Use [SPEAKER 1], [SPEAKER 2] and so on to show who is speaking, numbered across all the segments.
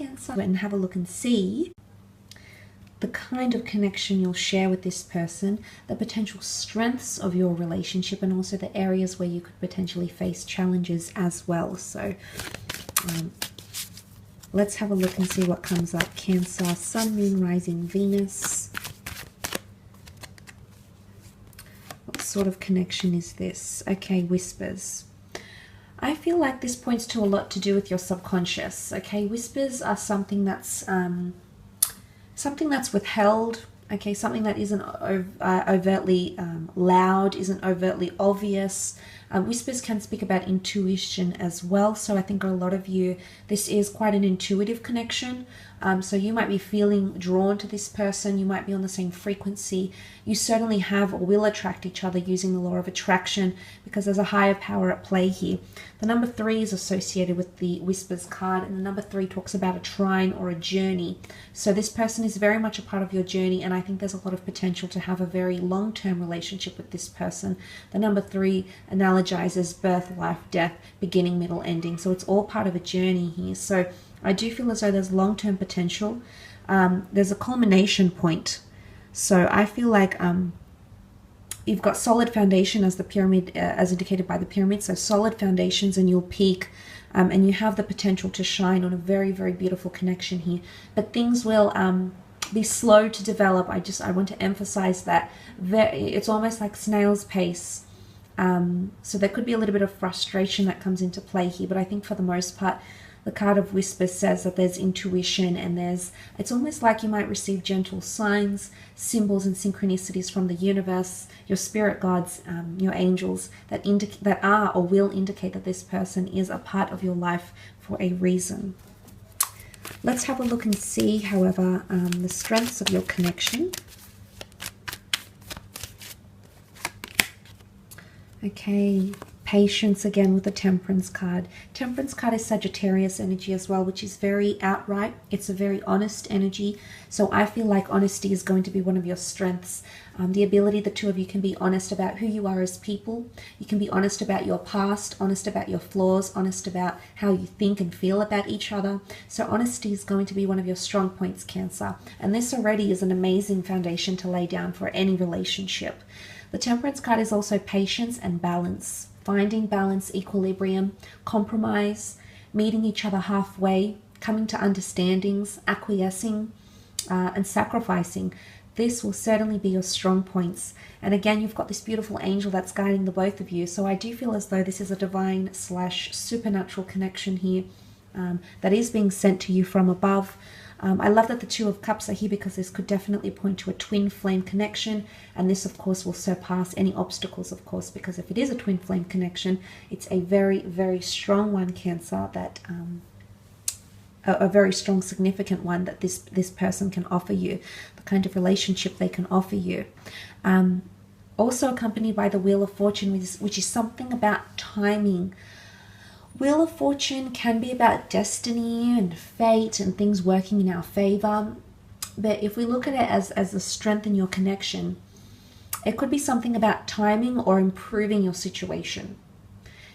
[SPEAKER 1] Cancer, and have a look and see the kind of connection you'll share with this person, the potential strengths of your relationship, and also the areas where you could potentially face challenges as well. So let's have a look and see what comes up. Cancer, Sun, Moon, Rising, Venus. What sort of connection is this? Okay, whispers. I feel like this points to a lot to do with your subconscious. Okay, whispers are something that's withheld. Okay, something that isn't overtly loud, isn't overtly obvious. Whispers can speak about intuition as well. So I think a lot of you, this is quite an intuitive connection. So you might be feeling drawn to this person. You might be on the same frequency. You certainly have or will attract each other using the law of attraction, because there's a higher power at play here. The number 3 is associated with the Whispers card, and the number 3 talks about a trine or a journey. So this person is very much a part of your journey, and I think there's a lot of potential to have a very long-term relationship with this person. The number 3 analogizes birth, life, death, beginning, middle, ending. So it's all part of a journey here. So I do feel as though there's long-term potential. There's a culmination point. So I feel like you've got solid foundation as the pyramid, as indicated by the pyramid. So solid foundations, and you'll peak, and you have the potential to shine on a very, very beautiful connection here. But things will be slow to develop. I want to emphasize that. It's almost like snail's pace. So there could be a little bit of frustration that comes into play here. But I think for the most part, the card of Whispers says that there's intuition, and it's almost like you might receive gentle signs, symbols, and synchronicities from the universe, your spirit guides, your angels, that are or will indicate that this person is a part of your life for a reason. Let's have a look and see, however, the strengths of your connection. Okay, patience again with the Temperance card. Temperance card is Sagittarius energy as well, which is very outright. It's a very honest energy. So I feel like honesty is going to be one of your strengths. The ability the two of you can be honest about who you are as people. You can be honest about your past, honest about your flaws, honest about how you think and feel about each other. So honesty is going to be one of your strong points, Cancer. And this already is an amazing foundation to lay down for any relationship. The Temperance card is also patience and balance. Finding balance, equilibrium, compromise, meeting each other halfway, coming to understandings, acquiescing, and sacrificing. This will certainly be your strong points. And again, you've got this beautiful angel that's guiding the both of you. So I do feel as though this is a divine / supernatural connection here that is being sent to you from above. I love that the Two of Cups are here, because this could definitely point to a twin flame connection. And this, of course, will surpass any obstacles, of course, because if it is a twin flame connection, it's a very, very strong one, Cancer, that a very strong, significant one that this person can offer you, the kind of relationship they can offer you. Also accompanied by the Wheel of Fortune, which is something about timing. Wheel of Fortune can be about destiny and fate and things working in our favor. But if we look at it as a strength in your connection, it could be something about timing or improving your situation.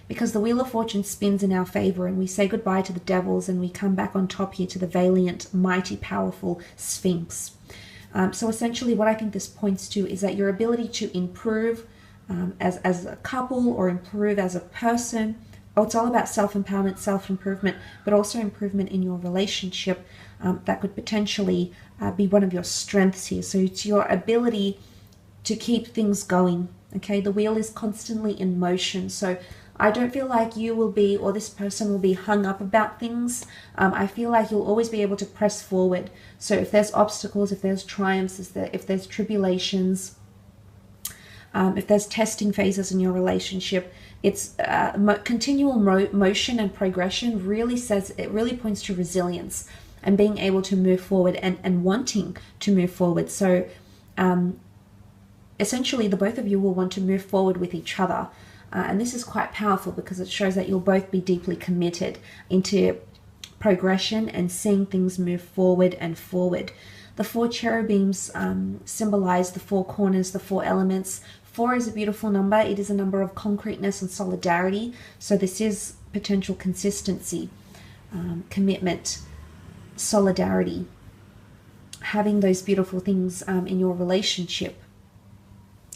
[SPEAKER 1] Because the Wheel of Fortune spins in our favor, and we say goodbye to the devils, and we come back on top here to the valiant, mighty, powerful Sphinx. So essentially what I think this points to is that your ability to improve as a couple, or improve as a person. It's all about self-empowerment, self-improvement, but also improvement in your relationship. That could potentially be one of your strengths here. So it's your ability to keep things going. Okay, the wheel is constantly in motion. So I don't feel like you will be, or this person will be, hung up about things. I feel like you'll always be able to press forward. So if there's obstacles, if there's triumphs, if there's tribulations, if there's testing phases in your relationship, it's continual motion and progression really points to resilience and being able to move forward and wanting to move forward. So essentially the both of you will want to move forward with each other. And this is quite powerful, because it shows that you'll both be deeply committed into progression and seeing things move forward and forward. The 4 cherubims symbolize the 4 corners, the 4 elements. 4 is a beautiful number. It is a number of concreteness and solidarity. So this is potential consistency, commitment, solidarity, having those beautiful things in your relationship,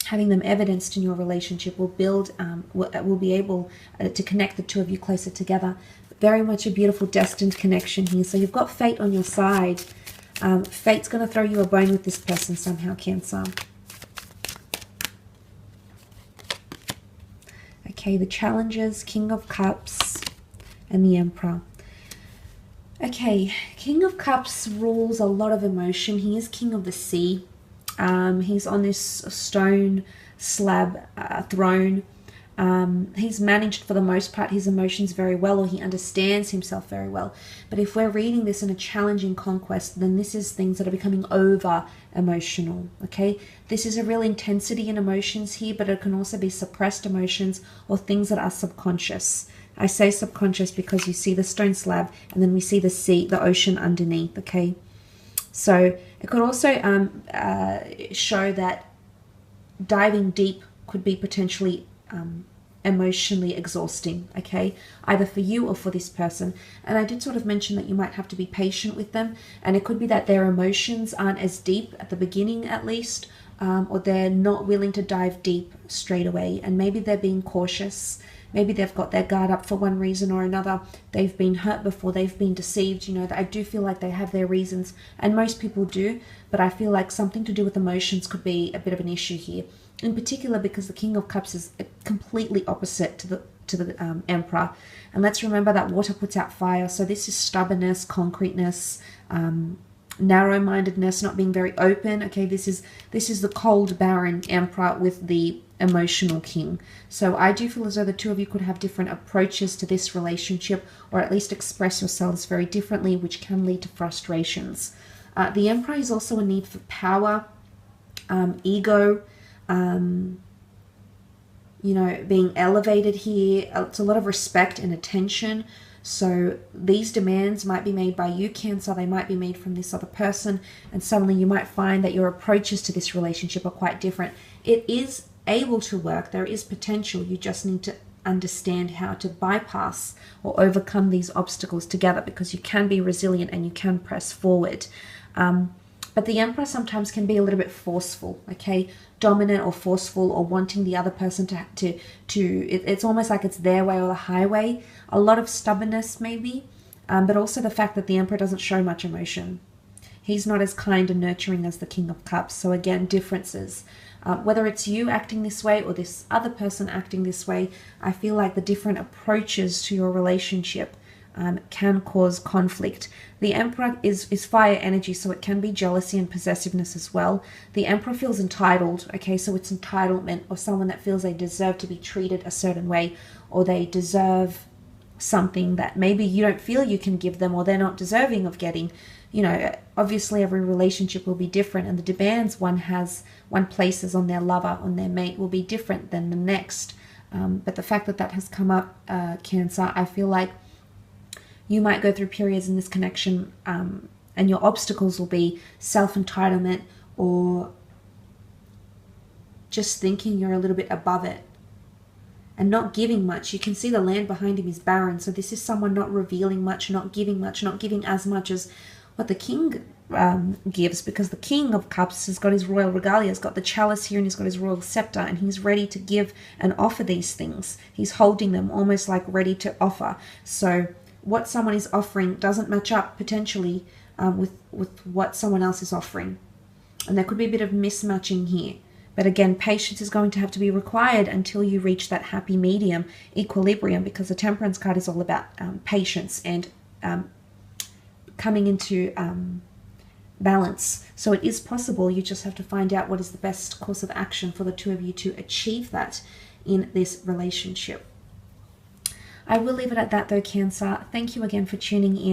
[SPEAKER 1] having them evidenced in your relationship will build, will be able to connect the two of you closer together. Very much a beautiful destined connection here. So you've got fate on your side. Fate's going to throw you a bone with this person somehow, Cancer. Okay, the challenges, King of Cups and the Emperor. Okay, King of Cups rules a lot of emotion. He is King of the Sea. He's on this stone slab throne. He's managed for the most part his emotions very well, or he understands himself very well. But if we're reading this in a challenging conquest, then this is things that are becoming over emotional. Okay, this is a real intensity in emotions here, but it can also be suppressed emotions or things that are subconscious. I say subconscious because you see the stone slab and then we see the sea, the ocean underneath. Okay, so it could also show that diving deep could be potentially emotionally exhausting, okay, either for you or for this person. And I did sort of mention that you might have to be patient with them, and it could be that their emotions aren't as deep at the beginning, at least, or they're not willing to dive deep straight away, and maybe they're being cautious. Maybe they've got their guard up for one reason or another. They've been hurt before, they've been deceived. You know, I do feel like they have their reasons, and most people do, but I feel like something to do with emotions could be a bit of an issue here. In particular, because the King of Cups is completely opposite to the Emperor. And let's remember that water puts out fire. So this is stubbornness, concreteness, narrow-mindedness, not being very open. Okay, this is the cold, barren Emperor with the emotional King. So I do feel as though the two of you could have different approaches to this relationship, or at least express yourselves very differently, which can lead to frustrations. The Emperor is also a need for power, ego, you know, being elevated here. It's a lot of respect and attention. So these demands might be made by you, Cancer. They might be made from this other person, and suddenly you might find that your approaches to this relationship are quite different. It is able to work. There is potential. You just need to understand how to bypass or overcome these obstacles together, because you can be resilient and you can press forward. But the Emperor sometimes can be a little bit forceful, okay? Dominant or forceful, or wanting the other person it's almost like it's their way or the highway. A lot of stubbornness maybe, but also the fact that the Emperor doesn't show much emotion. He's not as kind and nurturing as the King of Cups. So again, differences. Whether it's you acting this way or this other person acting this way, I feel like the different approaches to your relationship can cause conflict. The Emperor is fire energy, so it can be jealousy and possessiveness as well. The Emperor feels entitled, okay, so it's entitlement, or someone that feels they deserve to be treated a certain way, or they deserve something that maybe you don't feel you can give them, or they're not deserving of getting. You know, obviously every relationship will be different, and the demands one places on their lover, on their mate, will be different than the next. But the fact that has come up, Cancer, I feel like you might go through periods in this connection, and your obstacles will be self-entitlement, or just thinking you're a little bit above it and not giving much. You can see the land behind him is barren, so this is someone not revealing much, not giving as much as what the King gives, because the King of Cups has got his royal regalia, has got the chalice here, and he's got his royal scepter, and he's ready to give and offer these things. He's holding them almost like ready to offer. So what someone is offering doesn't match up potentially with what someone else is offering, and there could be a bit of mismatching here. But again, patience is going to have to be required until you reach that happy medium, equilibrium, because the Temperance card is all about patience and coming into balance. So it is possible. You just have to find out what is the best course of action for the two of you to achieve that in this relationship. I will leave it at that though, Cancer. Thank you again for tuning in.